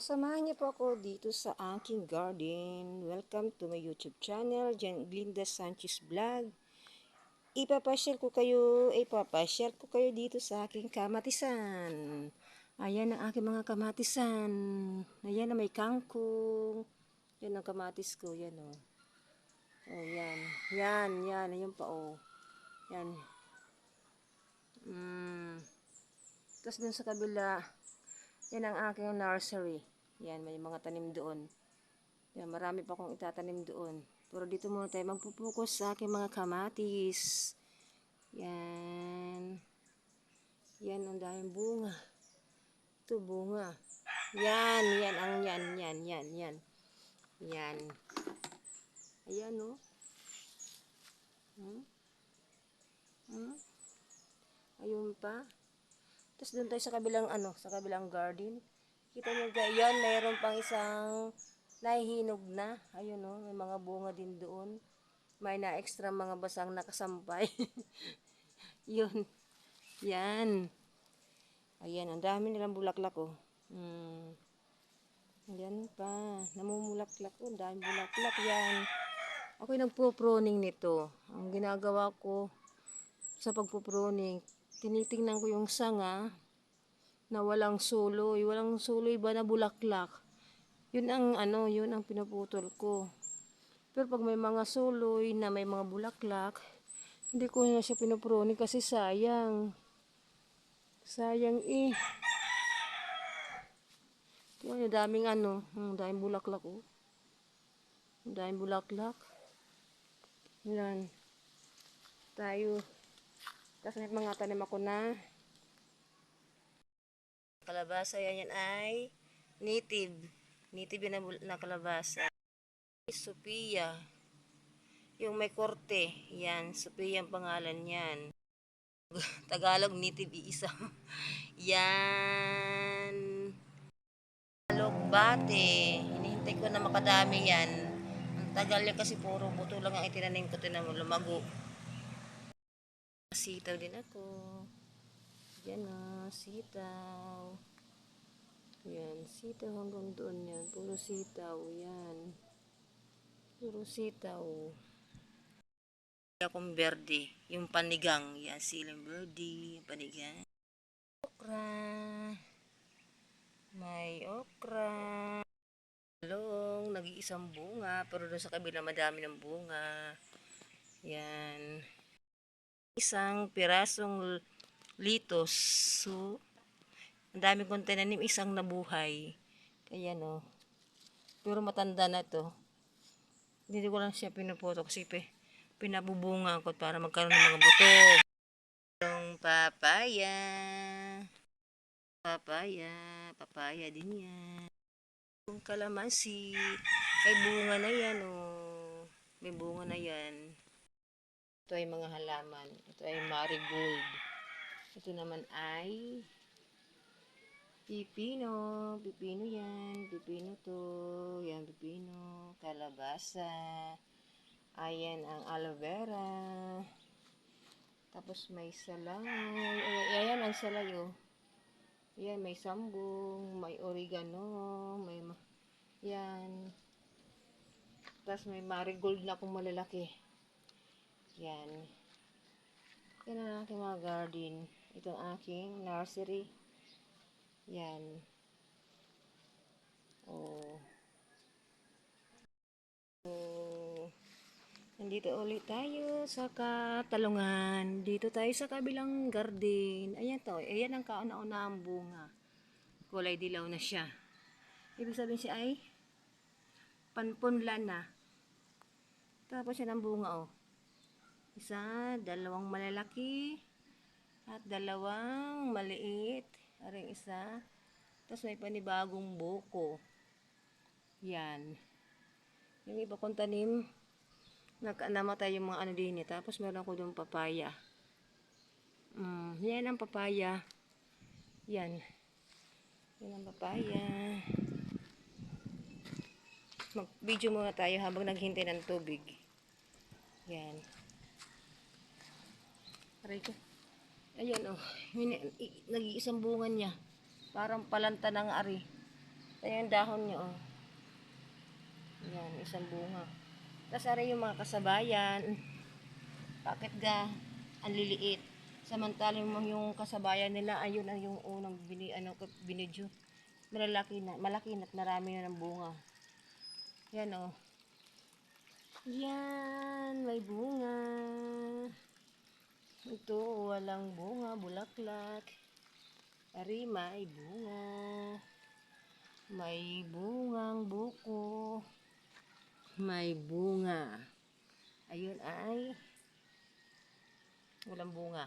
samahan niyo po ako dito sa aking garden. Welcome to my YouTube channel, Glinda Sanchez Vlog. Ipapasyal ko kayo dito sa aking kamatisan. Ayan ang aking mga kamatisan. Ayan na may kangkong. Yan ang kamatis ko, yan o. Oh, yan. Yan. Ayan pa o. Yan. Tapos dun sa kabila, yan ang aking nursery. Yan, may mga tanim doon. Yan, marami pa akong itatanim doon. Pero dito muna tayo magpupokus sa aking mga kamatis. Yan. Yan, ang daming bunga. Ito, bunga. Yan. Yan. Ayan, o. Ayun pa. Tapos doon tayo sa kabilang garden. Kita nyo guys, yan, mayroon pang isang nahihinog na. Ayun o, may mga bunga din doon. May na extra mga basang nakasampay. Yun. Yan. Ayan, ang dami nilang bulaklak o. Yan pa. Namumulaklak o, ang daming bulaklak yan. Ako'y nagpo-pruning nito. Ang ginagawa ko sa pagpo-pruning, tinitingnan ko yung sanga na walang suloy ba na bulaklak. Yun ang pinuputol ko. Pero pag may mga suloy na may mga bulaklak, hindi ko na siya pinupruning kasi sayang. Sayang eh. Ito, daming daming bulaklak oh. Daming bulaklak. Yan. Tayo. Tapos may mga tanim ako na kalabasa. Yan ay native yan na kalabasa. Sophia, yung may korte, yan, Sophia ang pangalan yan. Tagalog native iisa. Yan, Tagalog-bate, hinihintay ko na makadami yan. Ang tagal yan kasi puro buto lang ang itinanim ko, tinamo lumago. Sitaw din ako. Yan na, sitaw. Yan, sitaw hanggang doon yan. Puro sitaw, yan. Puro sitaw. Akong berde, yung panigang. Yan, siling berde, yung panigang. Okra. May okra. Talong, nag-iisang bunga. Pero doon sa kabila, madami ng bunga. Yan. Isang pirasong litos. So, ang dami kong tinanim, isang nabuhay. Kaya no. Pero matanda na to. Hindi ko lang siya pinupoto kasi pinabubunga ko para magkaroon ng mga buto. Yung papaya. Papaya din yan. Yung kalamansi. May bunga na yan oh. May bunga na yan. Ito ay mga halaman. Ito ay marigold. Ito naman ay pipino. Pipino yan. Pipino to. Yan, pipino. Kalabasa. Ayan ang aloe vera. Tapos may salay. Ayan ang salay oh. Ayan, may sambong. May oregano. Yan. Tapos may marigold na akong malalaki. Yan. Yan ang aking mga garden. Ito ang aking nursery. Yan. Oh. Nandito ulit tayo sa Katalungan. Dito tayo sa kabilang garden. Ayan to. Ayan ang kauna-unahang bunga. Kulay dilaw na siya. Ibig sabihin siya ay panpunlan na. Tapos siya ng bunga oh. Isa, dalawang malalaki at dalawang maliit. Aring isa. Tapos may panibagong buko. Yan. Yung iba kong tanim, namatay yung mga din eh. Tapos meron ko yung papaya. Yan ang papaya. Yan. Yan ang papaya. Mag-video muna tayo habang naghintay ng tubig. Yan. Aray ko. Ayan oh. Nag-iisang bunga niya. Parang palanta ng ari. Ayan yung dahon niya, oh. Yan, isang bunga. Tapos ari yung mga kasabayan. Bakit ga? Ang liliit. Samantalang yung kasabayan nila, ayun ang yung unang binidyo. Malaki na at marami na ng bunga. Yan, oh. Yan, may bunga. Ito, walang bunga, bulaklak. Ari, may bunga. May bungang buko. May bunga. Ayun ay walang bunga.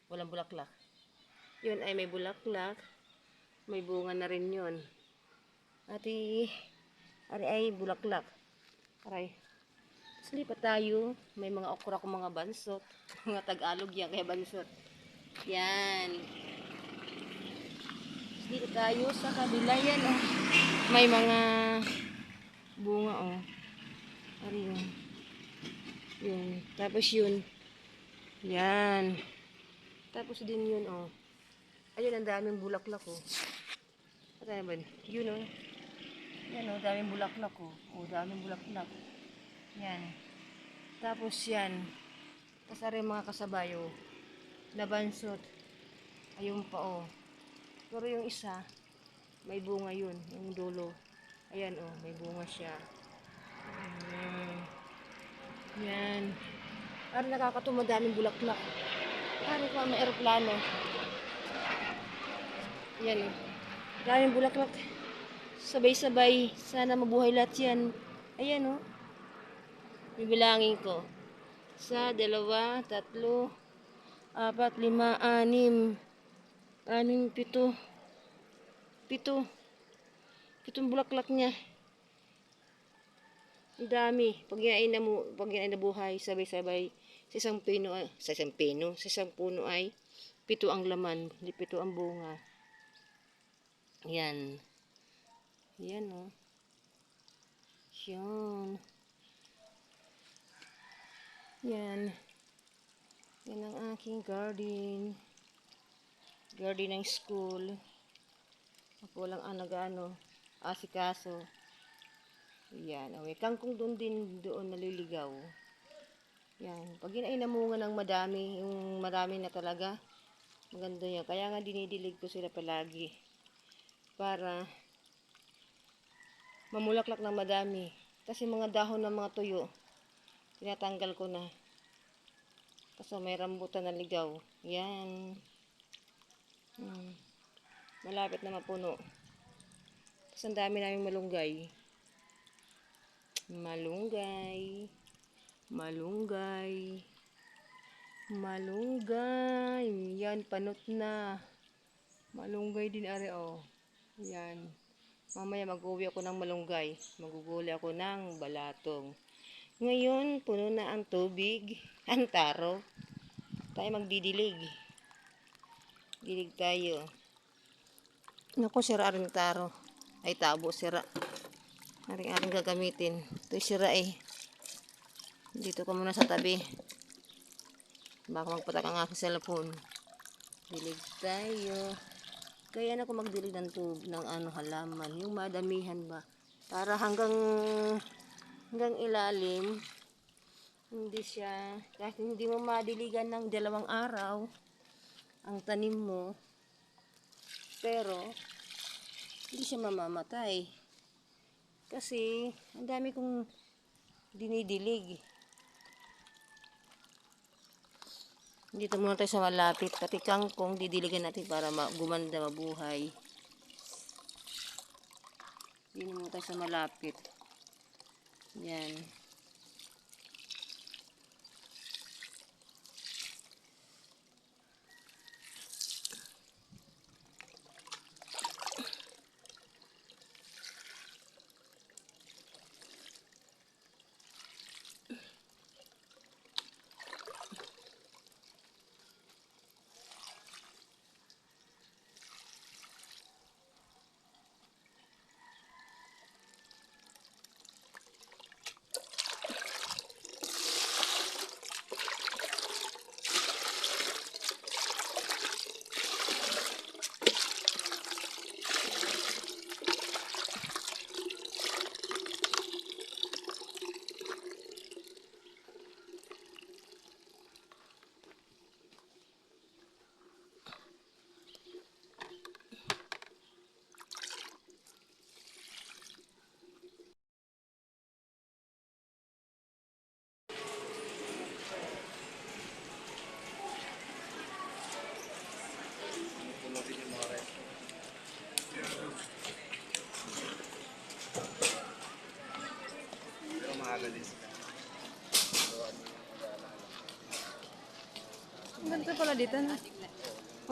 Walang bulaklak. Yun ay may bulaklak. May bunga na rin yun. Ati, ari ay bulaklak. Aray. Slipat tayo. May mga okra ko mga bansot. Mga Tagalog yan, kaya bansot. Yan. Dito tayo sa kabila yan, oh. May mga bunga, oh. Ari yun. Yun. Tapos yun. Yan. Tapos din yun, oh. Ayun, ang daming bulaklak, oh. Ano ba? Yun, oh. Yan, oh. Daming bulaklak, oh. Oh, daming bulaklak. Yan. Tapos yan. Tapos ari mga kasabayo. Nabansot. Ayun pa, oh. Pero yung isa, may bunga yun. Yung dulo. Ayan, oh. May bunga siya. Yan. Ari nakakatuwa, daming bulaklak. Ari pa, may aeroplano. Yan, oh. Daming bulaklak. Sabay-sabay. Sana mabuhay lahat yan. Ayan, oh. Bibilangin ko. 1, 2, 3, 4, 5, 6, 6, 7. 7. 7 bulaklak niya. Ang dami. Pag yan ay nabuhay, sabay-sabay. Sa isang puno ay 7 ang laman. 7 ang bunga. Yan. Yan, oh. Yan. Yan. Yan ang aking garden. Garden ng school. Ako lang ang asikaso. Yan. May kangkong doon naliligaw. Yan. Pag yun ay namunga ng madami, yung marami na talaga, maganda yan. Kaya nga dinidilig ko sila palagi. Para mamulaklak ng madami. Kasi mga dahon ng mga tuyo, tinatanggal ko na. Kasi may rambutan na ligaw. Yan. Malapit na mapuno. Tapos ang dami namin malunggay. Malunggay. Malunggay. Malunggay. Yan, panot na. Malunggay din are, oh. Yan. Mamaya mag-uwi ako ng malunggay. Maguguli ako ng balatong. Ngayon, puno na ang tubig. Ang taro. Tayo magdidilig. Dilig tayo. Naku, sira rin taro. Ay, tabo, sira. Aring gagamitin. Ito sira eh. Dito ka muna sa tabi. Baka magpatak ang aking cellphone. Dilig tayo. Kaya na ako magdilig ng halaman. Yung madamihan ba. Para hanggang ilalim. Hindi siya. Kahit hindi mo madiligan ng 2 araw. Ang tanim mo. Pero, hindi siya mamamatay. Kasi, ang dami kong dinidilig. Dito muna tayo sa malapit. Pati kangkong, didiligan natin para gumanda, mabuhay. Dito muna tayo sa malapit. Yan. Ang ganda pala dito, no?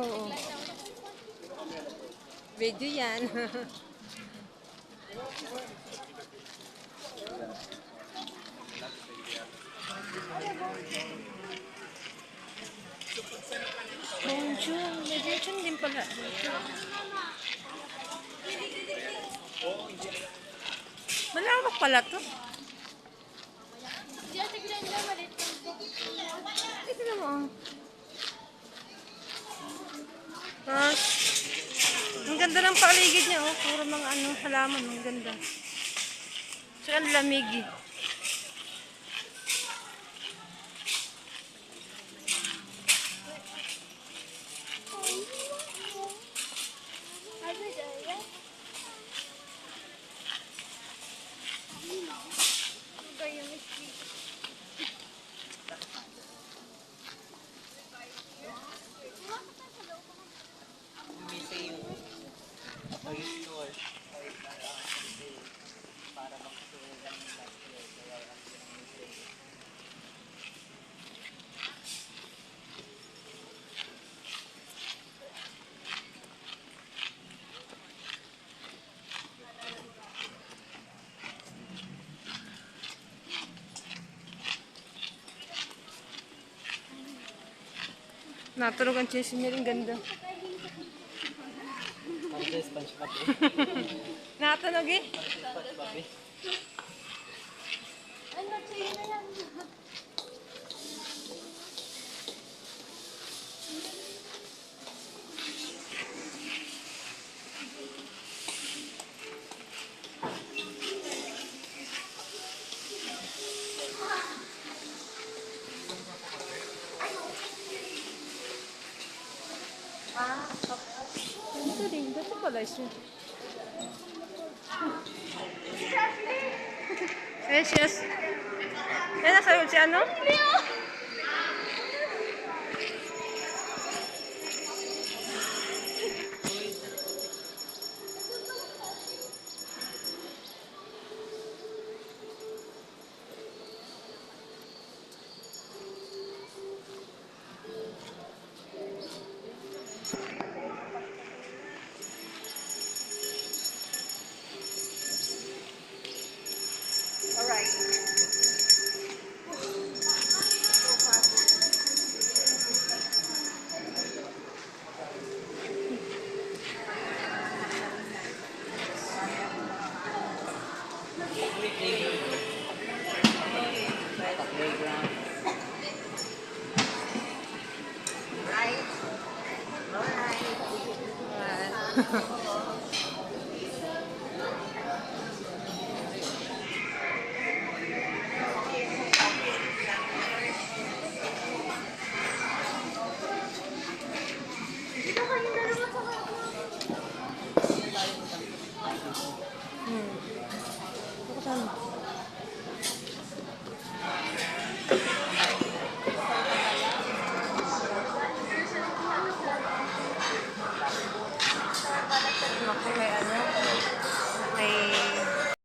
Oo. Video yan. Bonjour. May Bonjour din pala. Malawak pala to. Ito mo. Ah, ang ganda ng paligid niya, oh. Puro mga ano, halaman. Ang ganda. Tsaka ang lamig, eh. Natulog ang chase niya rin ganda. Natulog eh. Ito din, dito pala siya. Yes, yes. Eh, nasa si ano? Right.